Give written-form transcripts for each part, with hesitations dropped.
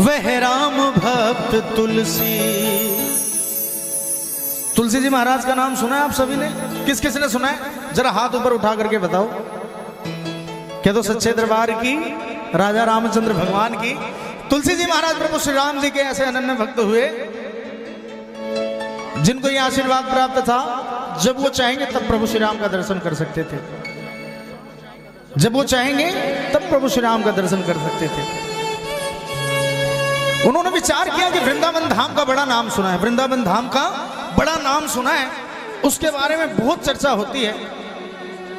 वह राम भक्त तुलसी। तुलसी जी महाराज का नाम सुना है आप सभी ने? किस किस ने सुना है? जरा हाथ ऊपर उठा करके बताओ। क्या तो सच्चे दरबार की, राजा रामचंद्र भगवान की तुलसी जी महाराज प्रभु श्री राम जी के ऐसे अनन्य भक्त हुए जिनको ये आशीर्वाद प्राप्त था, जब वो चाहेंगे तब प्रभु श्री राम का दर्शन कर सकते थे। जब वो चाहेंगे तब प्रभु श्री राम का दर्शन कर सकते थे। उन्होंने विचार किया कि वृंदावन धाम का बड़ा नाम सुना है, वृंदावन धाम का बड़ा नाम सुना है, उसके बारे में बहुत चर्चा होती है,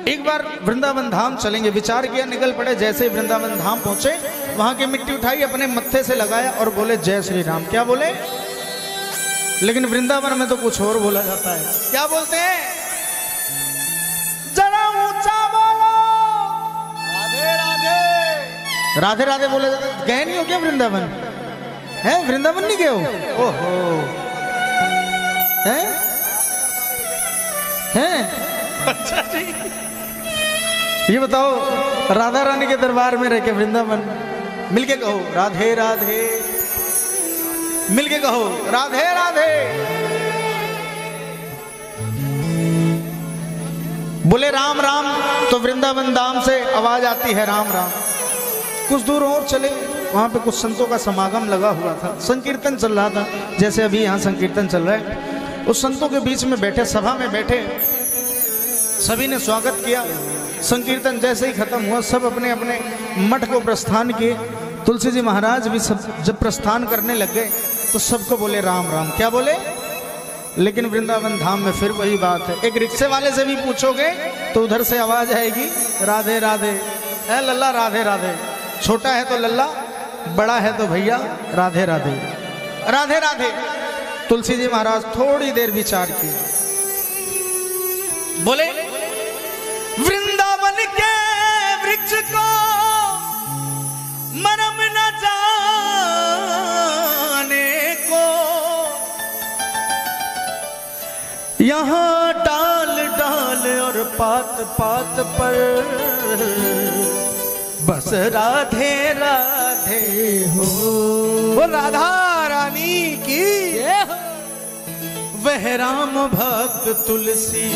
एक बार वृंदावन धाम चलेंगे। विचार किया, निकल पड़े। जैसे ही वृंदावन धाम पहुंचे, वहां की मिट्टी उठाई, अपने मत्थे से लगाया और बोले जय श्री राम। क्या बोले? लेकिन वृंदावन में तो कुछ और बोला जाता है। क्या बोलते हैं? जरा ऊंचा बोलो राधे राधे। राधे राधे बोले जाते। गए नहीं हो क्या वृंदावन? है वृंदावन नहीं गए हो? ओहो, हैं? अच्छा जी, ये बताओ, राधा रानी के दरबार में रह के वृंदावन, मिलके कहो राधे राधे, मिलके कहो राधे राधे। बोले राम राम तो वृंदावन धाम से आवाज आती है राम राम। कुछ दूर और चले, वहां पे कुछ संतों का समागम लगा हुआ था, संकीर्तन चल रहा था, जैसे अभी यहाँ संकीर्तन चल रहा है। उस संतों के बीच में बैठे, सभा में बैठे, सभी ने स्वागत किया। संकीर्तन जैसे ही खत्म हुआ, सब अपने अपने मठ को प्रस्थान किए। तुलसी जी महाराज भी सब जब प्रस्थान करने लग गए तो सबको बोले राम राम। क्या बोले? लेकिन वृंदावन धाम में फिर वही बात है, एक रिक्शे वाले से भी पूछोगे तो उधर से आवाज आएगी राधे राधे। है लल्ला राधे राधे, छोटा है तो लल्ला, बड़ा है तो भैया राधे राधे राधे राधे। तुलसी जी महाराज थोड़ी देर विचार किए, बोले वृंदावन के वृक्ष को मरम न जाने को, यहाँ डाल डाल और पात पात पर बस राधे राधे हो। वो राधा रानी की, वह राम भक्त तुलसी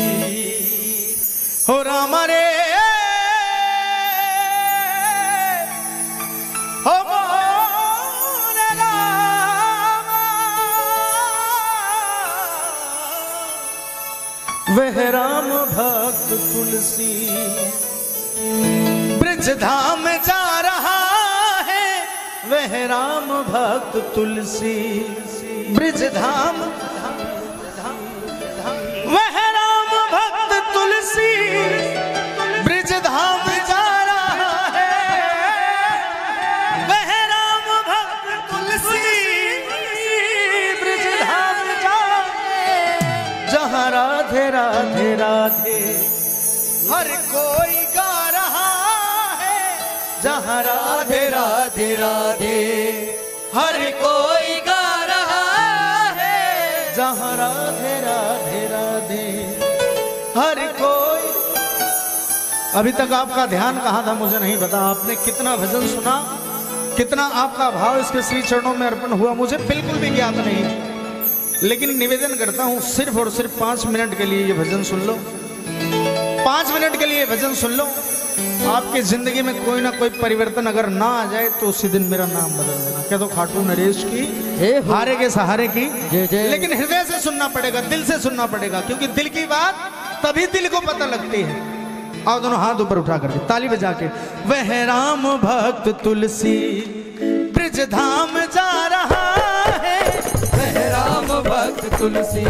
हो। राम रे हो मोर राम, वह राम भक्त तुलसी ब्रज धाम जा रहा है। वह राम भक्त तुलसी ब्रज धाम, वह राम भक्त तुलसी ब्रज धाम जा रहा है। वह राम भक्त तुलसी ब्रज धाम जा, जहाँ राधे राधे राधे हर कोई गा रहा है। जहाँ राधे राधे राधे हर कोई गा रहा है। जहाँ राधे राधे राधे हर कोई। अभी तक आपका ध्यान कहाँ था मुझे नहीं पता। आपने कितना भजन सुना, कितना आपका भाव इसके श्री चरणों में अर्पण हुआ, मुझे बिल्कुल भी ज्ञात नहीं। लेकिन निवेदन करता हूँ, सिर्फ और सिर्फ 5 मिनट के लिए ये भजन सुन लो। 5 मिनट के लिए भजन सुन लो। आपकी जिंदगी में कोई ना कोई परिवर्तन अगर ना आ जाए तो उसी दिन मेरा नाम बदल देना। क्या तो खाटू नरेश की, हारे के सहारे की। लेकिन हृदय से सुनना पड़ेगा, दिल से सुनना पड़ेगा, क्योंकि दिल की बात तभी दिल को पता लगती है। आओ दोनों हाथ ऊपर उठा करके ताली बजा के। वह राम भक्त तुलसी ब्रज धाम जा रहा है। वह राम भक्त तुलसी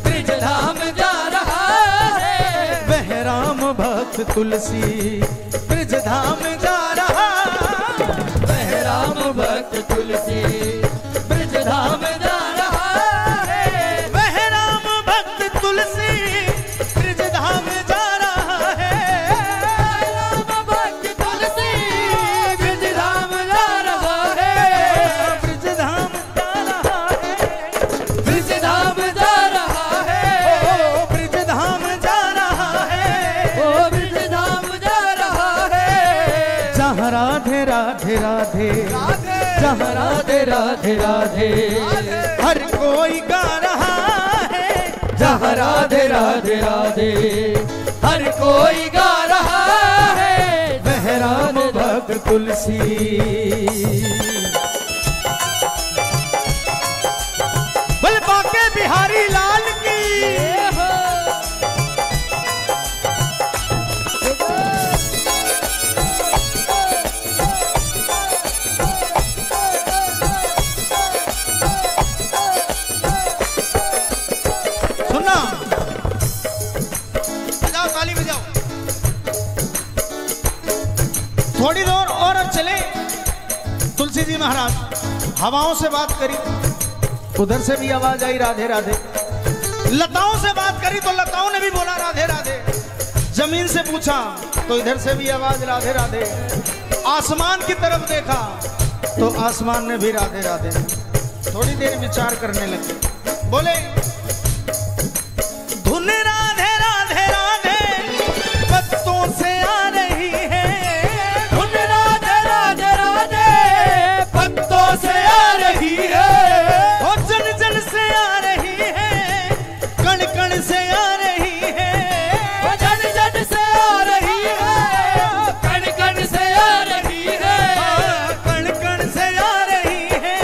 ब्रज धाम जा रहा है। वह राम भक्त तुलसी ब्रज धाम जा रहा। वह राम भक्त तुलसी ब्रज धाम जा रहा है। वह राम भक्त तुलसी ब्रज धाम जा रहा है। राम भक्त तुलसी ब्रज धाम जा रहा है। ब्रज धाम जा रहा है। ब्रज धाम जा रहा है। ओ ब्रज धाम जा रहा है। ओ ब्रज धाम जा रहा है। जहाँ राधे राधे राधे जहाँ राधे राधे राधे हर कोई गा रहा है, जहाँ राधे राधे राधे हर कोई गा रहा है, वह राम भक्त तुलसी। बोल बांके बिहारी लाल की। सुनना, बजाओ ताली बजाओ। थोड़ी देर और अब चले। तुलसी जी महाराज हवाओं से बात करी, उधर से भी आवाज आई राधे राधे। लताओं से बात करी तो लताओं ने भी बोला राधे राधे। जमीन से पूछा तो इधर से भी आवाज राधे राधे। आसमान की तरफ देखा तो आसमान ने भी राधे राधे। थोड़ी देर विचार करने लगे, बोले धुन राधे राधे राधे पत्तों से आ रही है, धुन राधे राधे राधे पत्तों से आ रही है, और जन जन से आ रही है, कण कण से आ रही है, जन जन से आ रही है, कण कण से आ रही है, कण कण से आ रही है,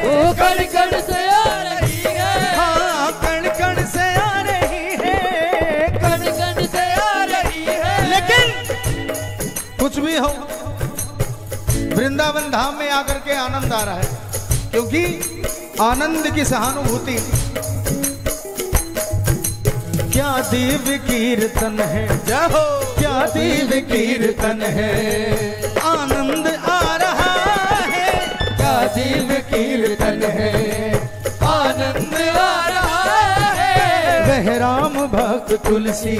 ओ कण कण से आ रही है, हाँ कण कण से आ रही है, कण कण से आ रही है। लेकिन कुछ भी हो वृंदावन धाम में आकर के आनंद आ रहा है, क्योंकि आनंद की सहानुभूति। क्या दिव्य कीर्तन है, जय हो, क्या दिव्य कीर्तन है, आनंद आ रहा है, क्या दिव्य कीर्तन है, आनंद आ रहा है, वह राम भक्त तुलसी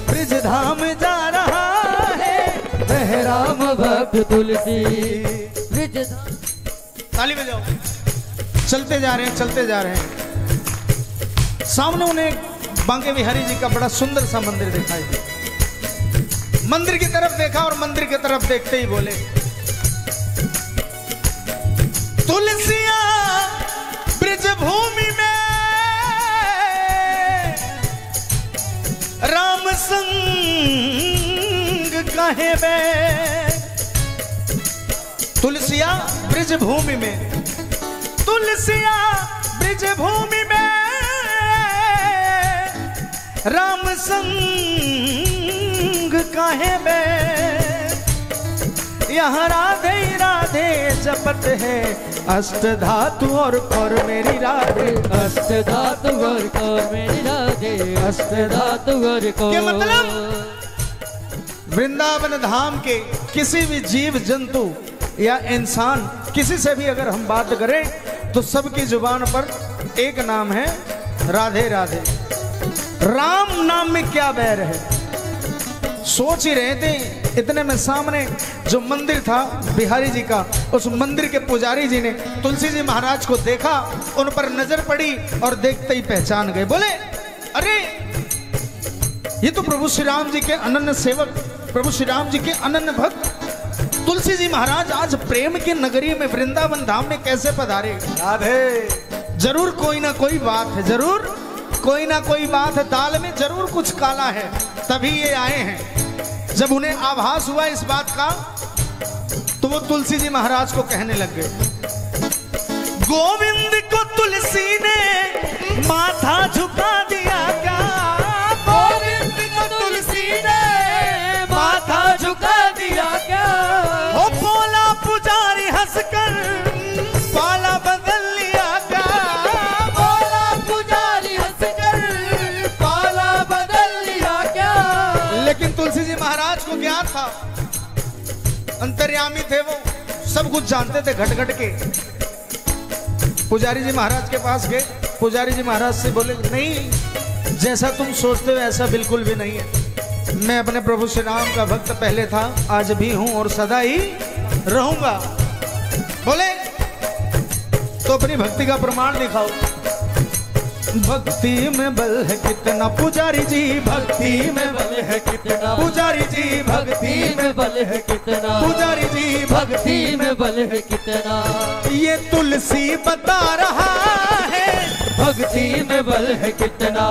ब्रिज धाम जा रहा है, वह राम भक्त तुलसी ब्रिज। ताली बजाओ। चलते जा रहे हैं, चलते जा रहे हैं। सामने उन्हें बांके बिहारी जी का बड़ा सुंदर सा मंदिर दिखाई दिया। मंदिर की तरफ देखा और मंदिर की तरफ देखते ही बोले तुलसिया ब्रिज भूमि में राम संग कहे बे। तुलसिया ब्रिज भूमि में, तुलसिया ब्रिज भूमि में राम संग कहे बे। यहाँ राधे राधे जपत है अष्ट धातु और कर मेरी राधे, अष्ट धातु और को मेरी राधे, अष्ट धातु और को। के मतलब वृंदावन धाम के किसी भी जीव जंतु या इंसान, किसी से भी अगर हम बात करें तो सबकी जुबान पर एक नाम है राधे राधे। राम नाम में क्या बैर है? सोच ही रहे थे, इतने में सामने जो मंदिर था बिहारी जी का, उस मंदिर के पुजारी जी ने तुलसी जी महाराज को देखा, उन पर नजर पड़ी और देखते ही पहचान गए। बोले अरे ये तो प्रभु श्री राम जी के अनन्य सेवक, प्रभु श्री राम जी के अनन्य भक्त तुलसी जी महाराज आज प्रेम के नगरी में वृंदावन धाम में कैसे पधारे? राधे, जरूर कोई ना कोई बात है, जरूर कोई ना कोई बात है, दाल में जरूर कुछ काला है, तभी ये आए हैं। जब उन्हें आभास हुआ इस बात का तो वो तुलसी जी महाराज को कहने लग गए, गोविंद को तुलसी ने माथा झुका दिया क्या? गोविंद को तुलसी ने माथा झुका दिया क्या? ओ बोला पुजारी हंसकर पाला बदल लिया क्या? बोला पुजारी हंसकर पाला बदल लिया क्या? लेकिन तुलसी जी महाराज को क्या था, अंतर्यामी थे वो, सब कुछ जानते थे घट घट के। पुजारी जी महाराज के पास गए, पुजारी जी महाराज से बोले नहीं, जैसा तुम सोचते हो ऐसा बिल्कुल भी नहीं है। मैं अपने प्रभु श्री राम का भक्त पहले था, आज भी हूं और सदा ही रहूंगा। बोले तो अपनी भक्ति का प्रमाण दिखाओ। भक्ति में बल है कितना पुजारी जी, भक्ति में बल है कितना पुजारी जी, भक्ति में बल है कितना पुजारी जी, भक्ति में बल है कितना। ये तुलसी बता रहा है भक्ति में बल है कितना,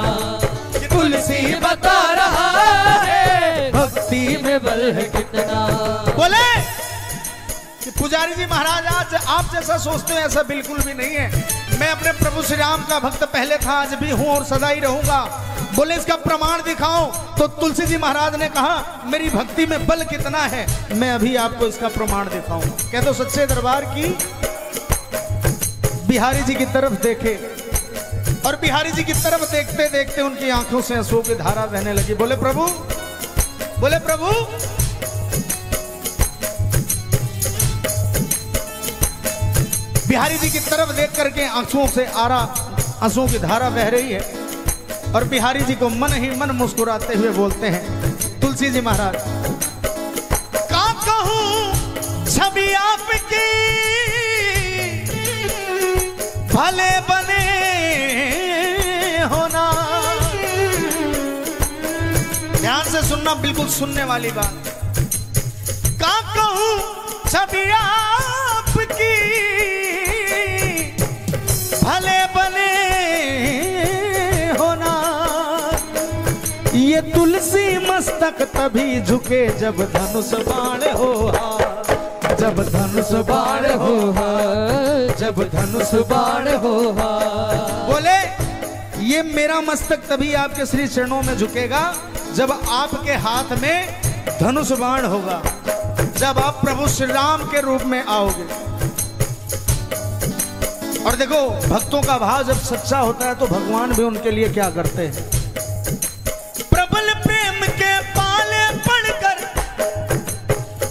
तुलसी बता रहा है भक्ति में बल है कितना। बोले कि पुजारी जी महाराज आज आप जैसा सोचते हो ऐसा बिल्कुल भी नहीं है। मैं अपने प्रभु श्री राम का भक्त पहले था, आज भी हूं और सदा ही रहूंगा। बोले इसका प्रमाण दिखाओ, तो तुलसी जी महाराज ने कहा मेरी भक्ति में बल कितना है, मैं अभी आपको इसका प्रमाण दिखाऊंगा। कह दो सच्चे दरबार की। बिहारी जी की तरफ देखे और बिहारी जी की तरफ देखते देखते उनकी आंखों से आंसुओं की धारा बहने लगी। बोले प्रभु, बोले प्रभु, बिहारी जी की तरफ देख करके आंसुओं से आंसुओं की धारा बह रही है और बिहारी जी को मन ही मन मुस्कुराते हुए बोलते हैं तुलसी जी महाराज, का कहूं छवि आपकी भले बने होना। ध्यान से सुनना, बिल्कुल सुनने वाली बात। का कहूं छवि आपकी भले बने होना। ये तुलसी मस्तक तभी झुके जब धनुष बाण हो, जब धनुष बाण हो, जब धनुष बाण हो। बोले ये मेरा मस्तक तभी आपके श्री चरणों में झुकेगा जब आपके हाथ में धनुष बाण होगा, जब आप प्रभु श्री राम के रूप में आओगे। और देखो भक्तों का भाव जब सच्चा होता है तो भगवान भी उनके लिए क्या करते हैं। प्रबल प्रेम के पाले पड़कर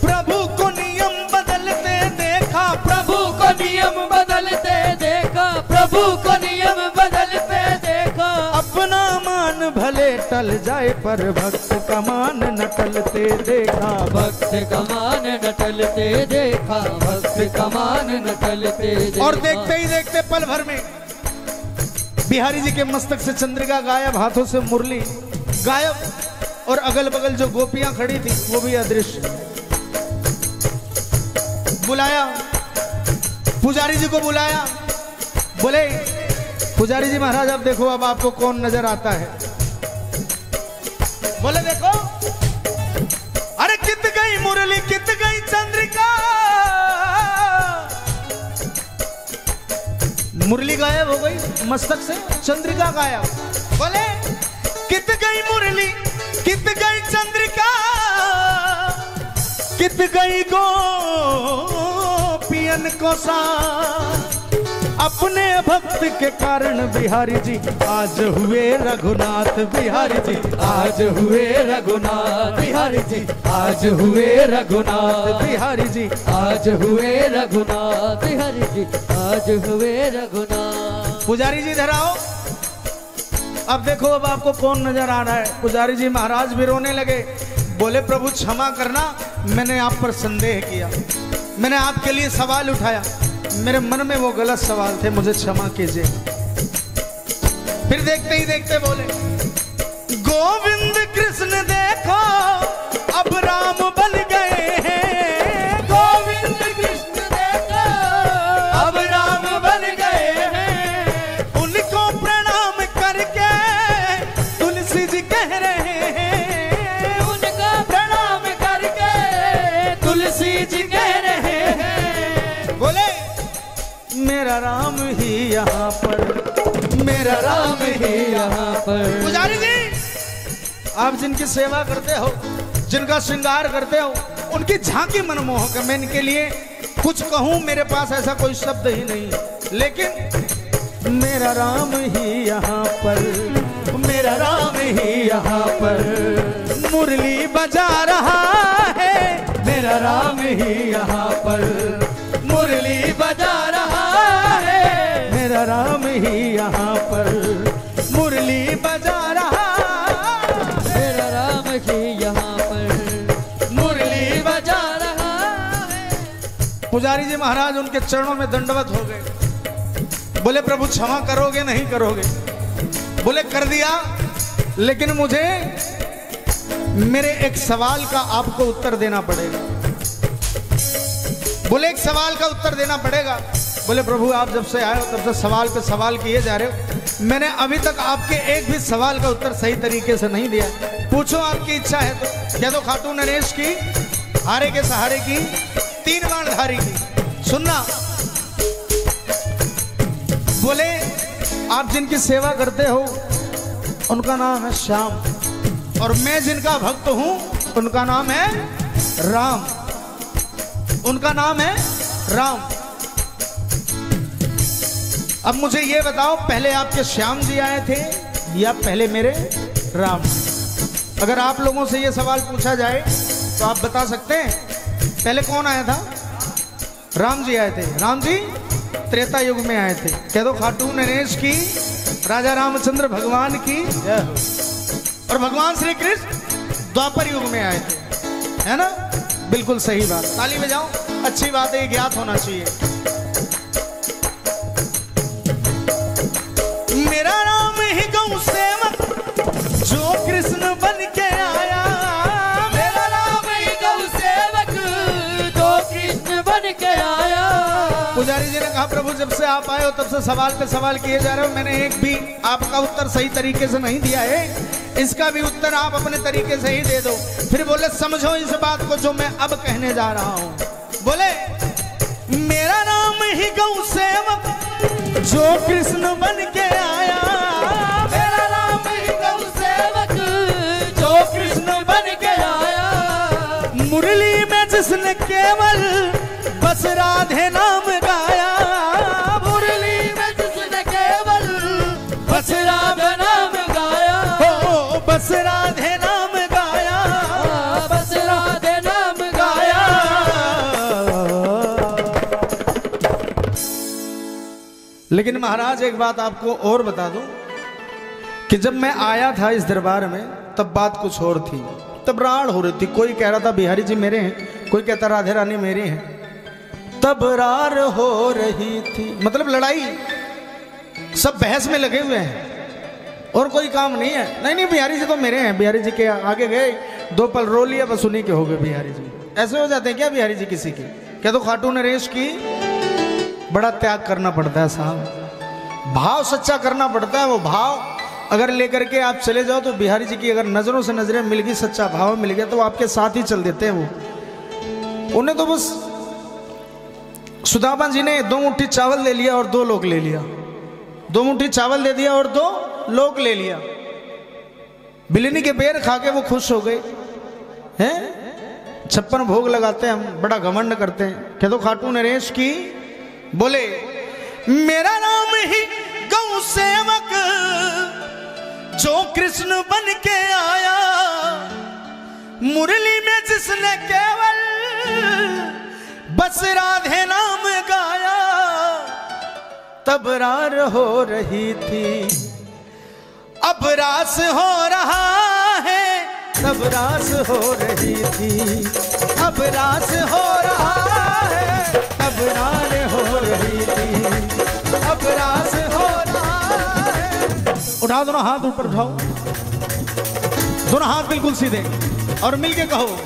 प्रभु को नियम बदलते देखा, प्रभु को नियम बदलते देखा, प्रभु को नियम बदलते देखा। अपना मान भले टल जाए पर भक्त का मान न टलते देखा, भक्त का मान न टलते देखा, भक्त का मान न टलते देखा। और देखते ही देखते पल भर में बिहारी जी के मस्तक से चंद्रिका गायब, हाथों से मुरली गायब और अगल बगल जो गोपियां खड़ी थी वो भी अदृश्य। बुलाया पुजारी जी को, बुलाया। बोले पुजारी जी महाराज अब देखो अब आपको कौन नजर आता है। बोले देखो, अरे कित गई मुरली, कित गई चंद्रिका। मुरली गायब हो गई मस्तक से, चंद्रिका गायब। बोले कित गई मुरली, कित गई चंद्रिका, कित गई गोपियन को सा। अपने भक्त के कारण बिहारी जी आज हुए रघुनाथ, बिहारी जी आज हुए रघुनाथ, बिहारी जी आज हुए रघुनाथ, बिहारी जी आज हुए रघुनाथ, बिहारी जी आज हुए रघुनाथ। पुजारी जी इधर आओ। अब देखो अब आपको कौन नजर आ रहा है। पुजारी जी महाराज भी रोने लगे। बोले प्रभु क्षमा करना, मैंने आप पर संदेह किया, मैंने आपके लिए सवाल उठाया, मेरे मन में वो गलत सवाल थे, मुझे क्षमा कीजिए। फिर देखते ही देखते बोले गोविंद कृष्ण देखो अब राम बन गए हैं, गोविंद कृष्ण देखो अब राम बन गए हैं। उनको प्रणाम करके तुलसी जी कह रहे हैं, उनका प्रणाम करके तुलसी जी कह रहे हैं। बोले मेरा राम ही यहाँ पर, मेरा राम ही यहाँ पर। पुजारी जी आप जिनकी सेवा करते हो, जिनका श्रृंगार करते हो, उनकी झांकी मनमोहक है। मैं इनके लिए कुछ कहूं मेरे पास ऐसा कोई शब्द ही नहीं, लेकिन मेरा राम ही यहाँ पर, मेरा राम ही यहाँ पर मुरली बजा रहा है, मेरा राम ही यहाँ पर मुरली बजा रहा है, मेरा राम ही यहाँ पर मुरली बजा रहा, मेरा राम ही यहाँ पर मुरली बजा रहा है। पुजारी जी महाराज उनके चरणों में दंडवत हो गए। बोले प्रभु क्षमा करोगे नहीं करोगे? बोले कर दिया, लेकिन मुझे मेरे एक सवाल का आपको उत्तर देना पड़ेगा। बोले एक सवाल का उत्तर देना पड़ेगा। बोले प्रभु आप जब से आए हो तब से सवाल पे सवाल किए जा रहे हो, मैंने अभी तक आपके एक भी सवाल का उत्तर सही तरीके से नहीं दिया। पूछो आपकी इच्छा है तो। कह दो खाटू नरेश की, हारे के सहारे की, 3 बाणधारी की। सुनना, बोले आप जिनकी सेवा करते हो उनका नाम है श्याम, और मैं जिनका भक्त हूं उनका नाम है राम। उनका नाम है राम। अब मुझे ये बताओ, पहले आपके श्याम जी आए थे या पहले मेरे राम? अगर आप लोगों से ये सवाल पूछा जाए तो आप बता सकते हैं पहले कौन आया था? राम जी आए थे। राम जी त्रेता युग में आए थे। कह दो खाटू नरेश की, राजा रामचंद्र भगवान की जय हो। और भगवान श्री कृष्ण द्वापर युग में आए थे, है ना? बिल्कुल सही बात, ताली बजाओ। अच्छी बात है, ज्ञात होना चाहिए। मेरा राम ही गौ सेवक जो कृष्ण बन के आया। मेरा राम ही गौ सेवक जो कृष्ण बन के आया। पुजारी जी ने कहा प्रभु जब से आप आए हो तब से सवाल पे सवाल किए जा रहे हो, मैंने एक भी आपका उत्तर सही तरीके से नहीं दिया है, इसका भी उत्तर आप अपने तरीके से ही दे दो। फिर बोले समझो इस बात को जो मैं अब कहने जा रहा हूं। बोले मेरा नाम ही गौ सेवक जो कृष्ण बन के आया। मेरा राम ही गौ सेवक जो कृष्ण बन के आया। मुरली में जिसने केवल बस राधे नाम गाया। मुरली में जिसने केवल बस राधे नाम गाया। हो बस राधे नाम गाया। बस राधे नाम गाया। लेकिन महाराज एक बात आपको और बता दूं कि जब मैं आया था इस दरबार में तब बात कुछ और थी, तब राड़ हो रही थी। कोई कह रहा था बिहारी जी मेरे हैं, कोई कहता राधे रानी मेरी हैं। तब रार हो रही थी, मतलब लड़ाई, सब बहस में लगे हुए हैं और कोई काम नहीं है। नहीं नहीं बिहारी जी तो मेरे हैं, बिहारी जी के आगे गए 2 पल रो लिया बस उन्हीं के हो गए बिहारी जी। ऐसे हो जाते हैं क्या बिहारी जी किसी के? क्या तो खाटू नरेश की बड़ा त्याग करना पड़ता है साहब, भाव सच्चा करना पड़ता है। वो भाव अगर लेकर के आप चले जाओ तो बिहारी जी की अगर नजरों से नजरें मिल गई, सच्चा भाव मिल गया तो वो आपके साथ ही चल देते हैं। वो उन्हें तो बस सुदामा जी ने 2 मुट्ठी चावल दे लिया और 2 लोग ले लिया, 2 मुट्ठी चावल दे दिया और 2 लोग ले लिया। बिलिनी के बेर खा के वो खुश हो गए हैं। 56 भोग लगाते हैं हम, बड़ा घमंड करते हैं। कह दो खाटू नरेश की। बोले मेरा नाम ही गौ सेवक जो कृष्ण बन के आया। मुरली में जिसने केवल बस राधे नाम गाया। तब रार हो रही थी, अब रास हो रहा है। तब रास हो रही थी, अब रास हो रहा है। तब रार हो रही थी, अब रास हो रहा है। उठाओ दोनों हाथ ऊपर उठाओ, दोनों हाथ बिल्कुल सीधे और मिलके कहो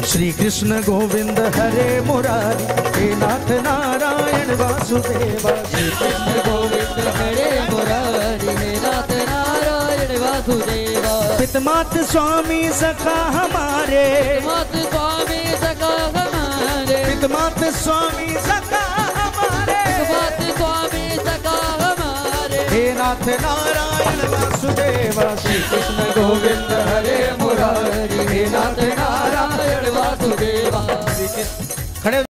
श्री कृष्ण गोविंद हरे मुरारी हे नाथ नारायण वासुदेवा। श्री कृष्ण गोविंद हरे मुरारी हे नाथ नारायण वासुदेवा। पितमात स्वामी सखा हमारे, पितमात स्वामी सखा हमारे। पितमात स्वामी सखा हमारे, पितमात स्वामी सखा हमारे। हे नाथ नारायण वासुदेवा। श्री कृष्ण गोविंद हरे मुरारी हे नाथ नारायण वासुदेवा। खड़े